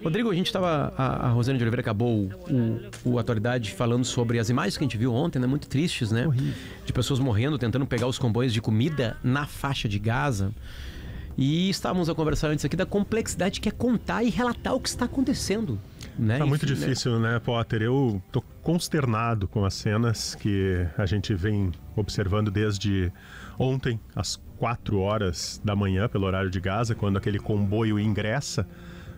Rodrigo, a gente estava, a Rosane de Oliveira acabou o Atualidade falando sobre as imagens que a gente viu ontem, né, muito tristes, né? Horrível. De pessoas morrendo, tentando pegar os comboios de comida na faixa de Gaza. E estávamos a conversar antes aqui da complexidade que é contar e relatar o que está acontecendo, né? Tá muito Enfim, difícil, né, Potter? Eu tô consternado com as cenas que a gente vem observando desde ontem, às 4 horas da manhã, pelo horário de Gaza, quando aquele comboio ingressa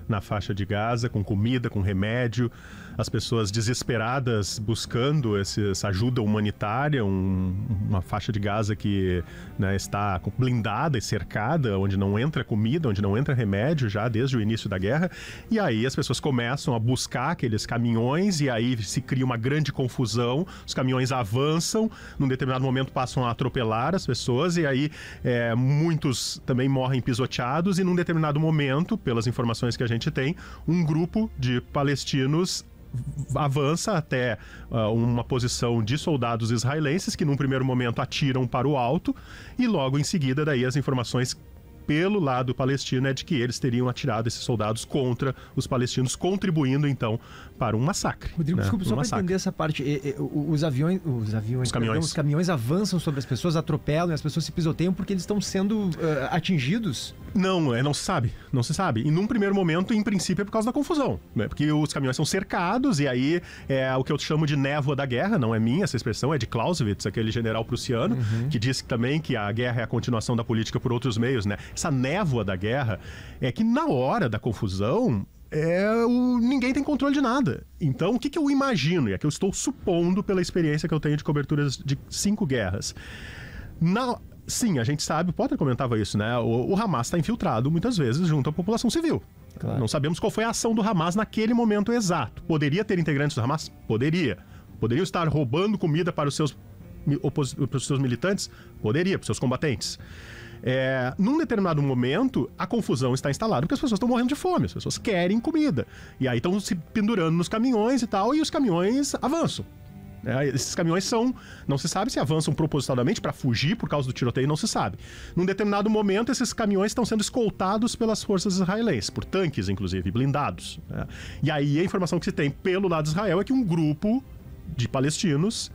na faixa de Gaza, com comida, com remédio, as pessoas desesperadas buscando essa ajuda humanitária, uma faixa de Gaza que, né, está blindada e cercada, onde não entra comida, onde não entra remédio já desde o início da guerra, e aí as pessoas começam a buscar aqueles caminhões e aí se cria uma grande confusão, os caminhões avançam, num determinado momento passam a atropelar as pessoas e aí muitos também morrem pisoteados e num determinado momento, pelas informações que a gente tem, um grupo de palestinos avança até uma posição de soldados israelenses que num primeiro momento atiram para o alto e logo em seguida daí as informações pelo lado palestino é de que eles teriam atirado esses soldados contra os palestinos, contribuindo então para um massacre. Rodrigo, né? desculpa, só para entender essa parte, os caminhões avançam sobre as pessoas, atropelam e as pessoas se pisoteiam porque eles estão sendo atingidos? Não se sabe. E num primeiro momento, em princípio, é por causa da confusão, né? Porque os caminhões são cercados e aí é o que eu chamo de névoa da guerra, não é minha essa expressão, é de Clausewitz, aquele general prussiano, que disse também que a guerra é a continuação da política por outros meios, né? Essa névoa da guerra é que na hora da confusão ninguém tem controle de nada. Então, o que eu imagino, e é que eu estou supondo pela experiência que eu tenho de coberturas de 5 guerras. Sim, a gente sabe, o Potter comentava isso, né? O Hamas está infiltrado muitas vezes junto à população civil. Claro. Não sabemos qual foi a ação do Hamas naquele momento exato. Poderia ter integrantes do Hamas? Poderia. Poderiam estar roubando comida para os seus militantes? Poderia, para os seus combatentes. Num determinado momento, a confusão está instalada porque as pessoas estão morrendo de fome, as pessoas querem comida. E aí estão se pendurando nos caminhões e tal, e os caminhões avançam. Esses caminhões não se sabe se avançam propositalmente para fugir por causa do tiroteio, não se sabe. Num determinado momento, esses caminhões estão sendo escoltados pelas forças israelenses, por tanques, inclusive, blindados. E aí a informação que se tem pelo lado de Israel é que um grupo de palestinos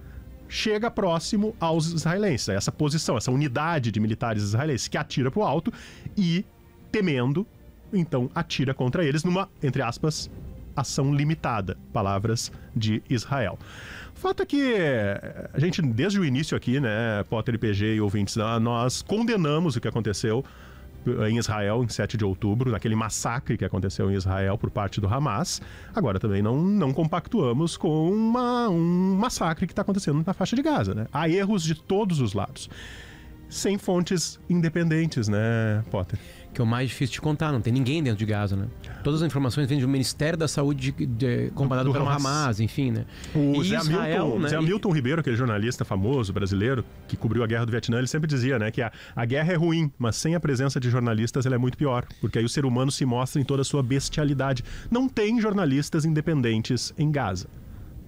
chega próximo aos israelenses, essa posição, essa unidade de militares israelenses que atira para o alto e, temendo, então atira contra eles numa, entre aspas, ação limitada, palavras de Israel. O fato é que a gente, desde o início aqui, né, Potter e PG e ouvintes, nós condenamos o que aconteceu em Israel em 7 de outubro, naquele massacre que aconteceu em Israel por parte do Hamas. Agora também não compactuamos com um massacre que está acontecendo na faixa de Gaza, né? Há erros de todos os lados. Sem fontes independentes, né, Potter? Que é o mais difícil de contar, não tem ninguém dentro de Gaza, né? Todas as informações vêm do Ministério da Saúde comandado pelo Hamas, enfim, né? O Zé Hamilton Ribeiro, aquele jornalista famoso brasileiro que cobriu a guerra do Vietnã, ele sempre dizia, né, que a guerra é ruim, mas sem a presença de jornalistas ela é muito pior, porque aí o ser humano se mostra em toda a sua bestialidade. Não tem jornalistas independentes em Gaza.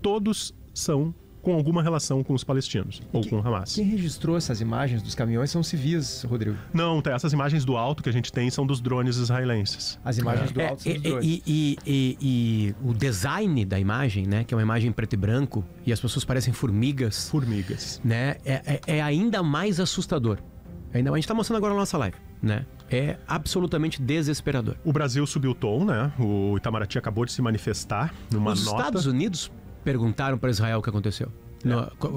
Todos são com alguma relação com os palestinos ou com o Hamas. Quem registrou essas imagens dos caminhões são civis, Rodrigo? Não, essas imagens do alto que a gente tem são dos drones israelenses. As imagens do alto são dos drones. E o design da imagem, né, que é uma imagem em preto e branco, e as pessoas parecem formigas. Né, é ainda mais assustador. A gente está mostrando agora na nossa live, né? É absolutamente desesperador. O Brasil subiu o tom, né? O Itamaraty acabou de se manifestar numa nota. Os Estados Unidos perguntaram para Israel o que aconteceu.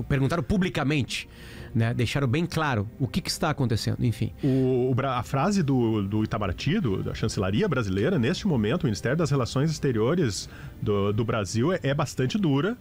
Perguntaram publicamente, né? Deixaram bem claro o que está acontecendo, enfim. A frase do Itamaraty, da chancelaria brasileira, neste momento, o Ministério das Relações Exteriores do Brasil é bastante dura.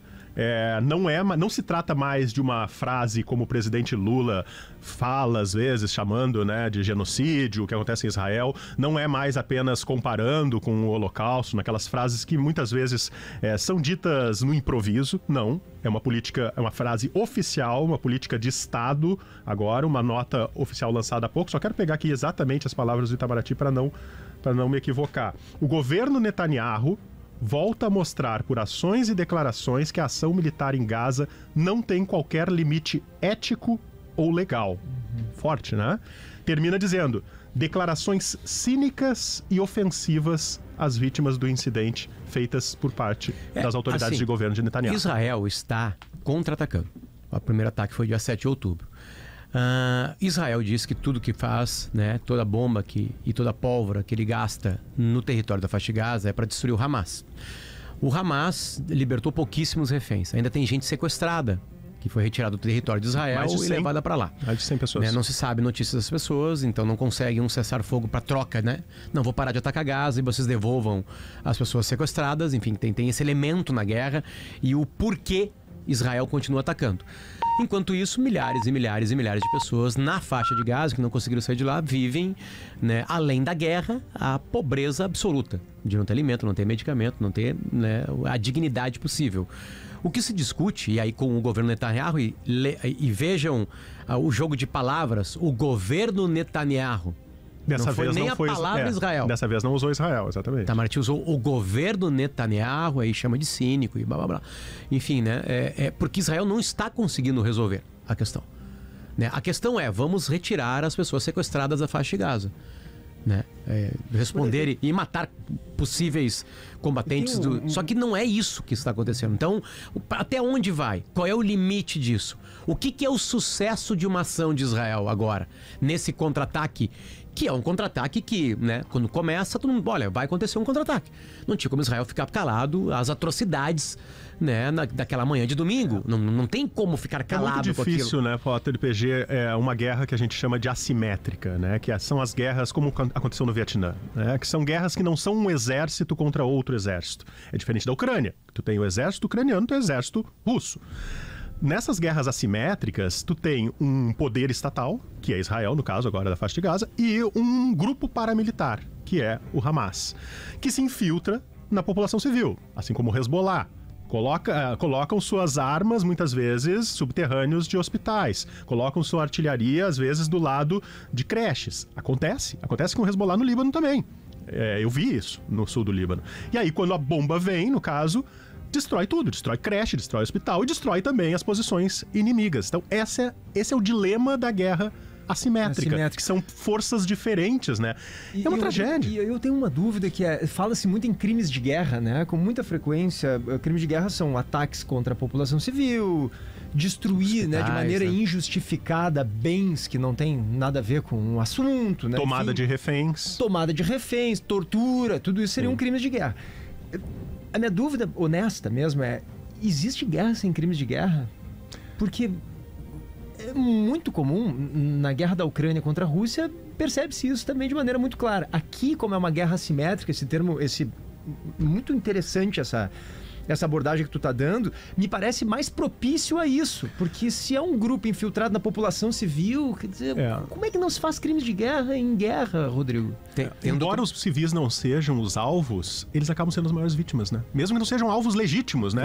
Não se trata mais de uma frase como o presidente Lula fala às vezes, chamando, né, de genocídio, o que acontece em Israel. Não é mais apenas comparando com o Holocausto, naquelas frases que muitas vezes são ditas no improviso. Não, é uma frase oficial, uma política de Estado. Agora, uma nota oficial lançada há pouco. Só quero pegar aqui exatamente as palavras do Itamaraty para não me equivocar. O governo Netanyahu volta a mostrar por ações e declarações que a ação militar em Gaza não tem qualquer limite ético ou legal. Forte, né? Termina dizendo: declarações cínicas e ofensivas as vítimas do incidente feitas por parte das autoridades de governo de Netanyahu. Israel está contra-atacando. O primeiro ataque foi dia 7 de outubro. Israel diz que tudo que faz, né, toda bomba e toda pólvora que ele gasta no território da faixa de Gaza é para destruir o Hamas. O Hamas libertou pouquíssimos reféns. Ainda tem gente sequestrada que foi retirada do território de Israel e levada para lá. Mais de 100 pessoas. Né? Não se sabe notícias das pessoas, então não consegue um cessar-fogo para troca, né? Não, vou parar de atacar Gaza e vocês devolvam as pessoas sequestradas. Enfim, tem esse elemento na guerra e o porquê Israel continua atacando. Enquanto isso, milhares e milhares e milhares de pessoas na faixa de Gaza, que não conseguiram sair de lá, vivem, né, além da guerra, a pobreza absoluta. De não ter alimento, não ter medicamento, não ter, né, a dignidade possível. O que se discute, e aí com o governo Netanyahu, e vejam o jogo de palavras, o governo Netanyahu. Dessa vez nem não foi a palavra Israel. Dessa vez não usou Israel, exatamente. Itamaraty usou o governo Netanyahu, aí chama de cínico e blá blá blá. Enfim, né? Porque Israel não está conseguindo resolver a questão. Né? A questão é, vamos retirar as pessoas sequestradas da faixa de Gaza. Né? Responder e matar possíveis combatentes Só que não é isso que está acontecendo. Então, até onde vai? Qual é o limite disso? O que é o sucesso de uma ação de Israel agora? Nesse contra-ataque, que é um contra-ataque que, né, quando começa, todo mundo, olha, vai acontecer um contra-ataque. Não tinha como Israel ficar calado às atrocidades, né, daquela manhã de domingo. Não tem como ficar calado com aquilo. É muito difícil, né, Potter, de PG, uma guerra que a gente chama de assimétrica, né, que são as guerras como aconteceu no Vietnã, né, que são guerras que não são um exército contra outro exército. É diferente da Ucrânia. Tu tem o exército ucraniano, tu tem o exército russo. Nessas guerras assimétricas, tu tem um poder estatal, que é Israel, no caso agora da faixa de Gaza, e um grupo paramilitar, que é o Hamas, que se infiltra na população civil, assim como o Hezbollah. Colocam suas armas, muitas vezes, subterrâneos de hospitais. Colocam sua artilharia, às vezes, do lado de creches. Acontece com o Hezbollah no Líbano também. Eu vi isso no sul do Líbano. E aí, quando a bomba vem, no caso, destrói tudo. Destrói creche, destrói hospital e destrói também as posições inimigas. Então, esse é o dilema da guerra assimétrica. Que são forças diferentes, né? É uma tragédia. E eu tenho uma dúvida que fala-se muito em crimes de guerra, né? Com muita frequência, crimes de guerra são ataques contra a população civil, destruir, né, de maneira injustificada bens que não tem nada a ver com o assunto, né? Tomada de reféns, tortura, tudo isso seriam crimes de guerra. A minha dúvida honesta mesmo existe guerra sem crimes de guerra? Porque é muito comum, na guerra da Ucrânia contra a Rússia, percebe-se isso também de maneira muito clara. Aqui, como é uma guerra assimétrica, muito interessante essa abordagem que tu tá dando, me parece mais propício a isso. Porque se é um grupo infiltrado na população civil, quer dizer, como é que não se faz crimes de guerra em guerra, Rodrigo? Embora os civis não sejam os alvos, eles acabam sendo as maiores vítimas, né? Mesmo que não sejam alvos legítimos, né?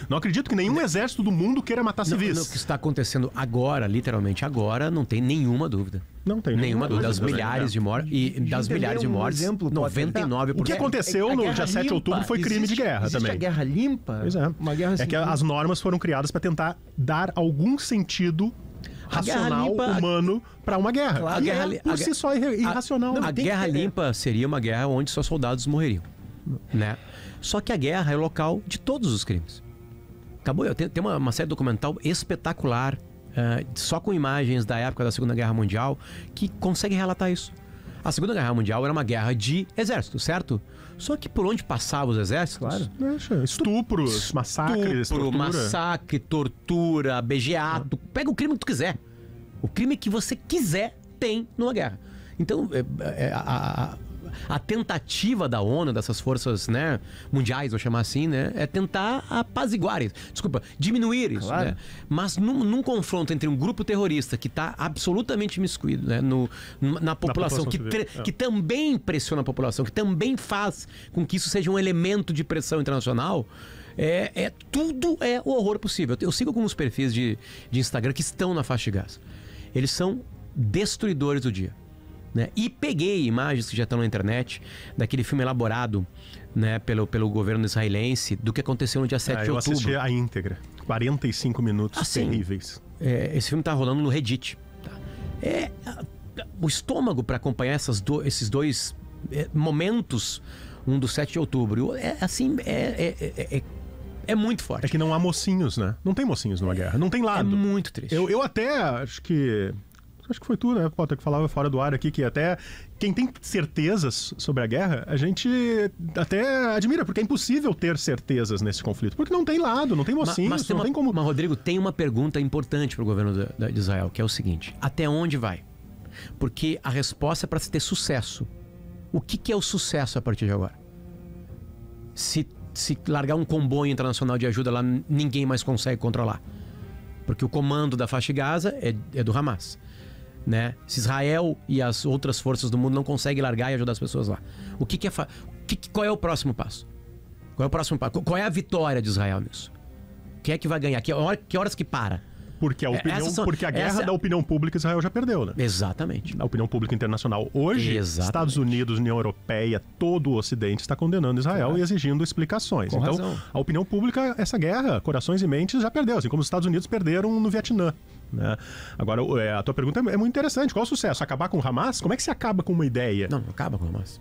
Não acredito que nenhum exército do mundo queira matar civis. O que está acontecendo agora, literalmente agora, não tem nenhuma dúvida. Não tem nenhuma dúvida. Das milhares de mortes, e das milhares de mortes, 99%. O que aconteceu no dia 7 de outubro foi crime de guerra também. A guerra limpa? Pois é. Uma guerra que as normas foram criadas para tentar dar algum sentido racional, humano, para uma guerra. Claro, por si só irracional. A guerra limpa seria uma guerra onde só soldados morreriam, né? Só que a guerra é o local de todos os crimes. Acabou. Tem uma série documental espetacular, só com imagens da época da Segunda Guerra Mundial, que consegue relatar isso. A Segunda Guerra Mundial era uma guerra de exército, certo? Só que por onde passavam os exércitos... Claro. Estupros, massacres, tortura, begeado. Pega o crime que tu quiser. O crime que você quiser tem numa guerra. Então, a tentativa da ONU, dessas forças, né, mundiais, vou chamar assim, né, é tentar apaziguar isso. Desculpa, diminuir isso, né? Mas num confronto entre um grupo terrorista que está absolutamente imiscuído, né, na população, que também pressiona a população, que também faz com que isso seja um elemento de pressão internacional, tudo é o horror possível. Eu sigo alguns perfis de Instagram que estão na faixa de Gaza. Eles são destruidores do dia. Né? E peguei imagens que já estão na internet daquele filme elaborado, né, pelo governo israelense do que aconteceu no dia 7 de outubro. Eu assisti a íntegra, 45 minutos terríveis. Esse filme tá rolando no Reddit. O estômago para acompanhar esses dois momentos, um do 7 de outubro. É assim, é muito forte. É que não há mocinhos, né? Não tem mocinhos numa guerra. Não tem lado. É muito triste. Eu até acho que foi tu, né, Potter, que falava fora do ar aqui, que até quem tem certezas sobre a guerra, a gente até admira, porque é impossível ter certezas nesse conflito, porque não tem lado, não tem mocinhos, não tem como... Mas, Rodrigo, tem uma pergunta importante para o governo de Israel, que é o seguinte: até onde vai? Porque a resposta é para se ter sucesso. O que é o sucesso a partir de agora? Se largar um comboio internacional de ajuda lá, ninguém mais consegue controlar. Porque o comando da faixa de Gaza é do Hamas. Né? Se Israel e as outras forças do mundo não conseguem largar e ajudar as pessoas lá, qual é o próximo passo? Qual é o próximo passo? Qual é a vitória de Israel nisso? Quem é que vai ganhar? Que horas que para? Porque a guerra da opinião pública Israel já perdeu, né? Exatamente. A opinião pública internacional hoje, Estados Unidos, União Europeia, todo o Ocidente está condenando Israel e exigindo explicações. Com então, razão. a opinião pública, essa guerra, corações e mentes, já perdeu, assim como os Estados Unidos perderam no Vietnã. Né? Agora, a tua pergunta é muito interessante. Qual é o sucesso? Acabar com o Hamas? Como é que se acaba com uma ideia? Não acaba com o Hamas.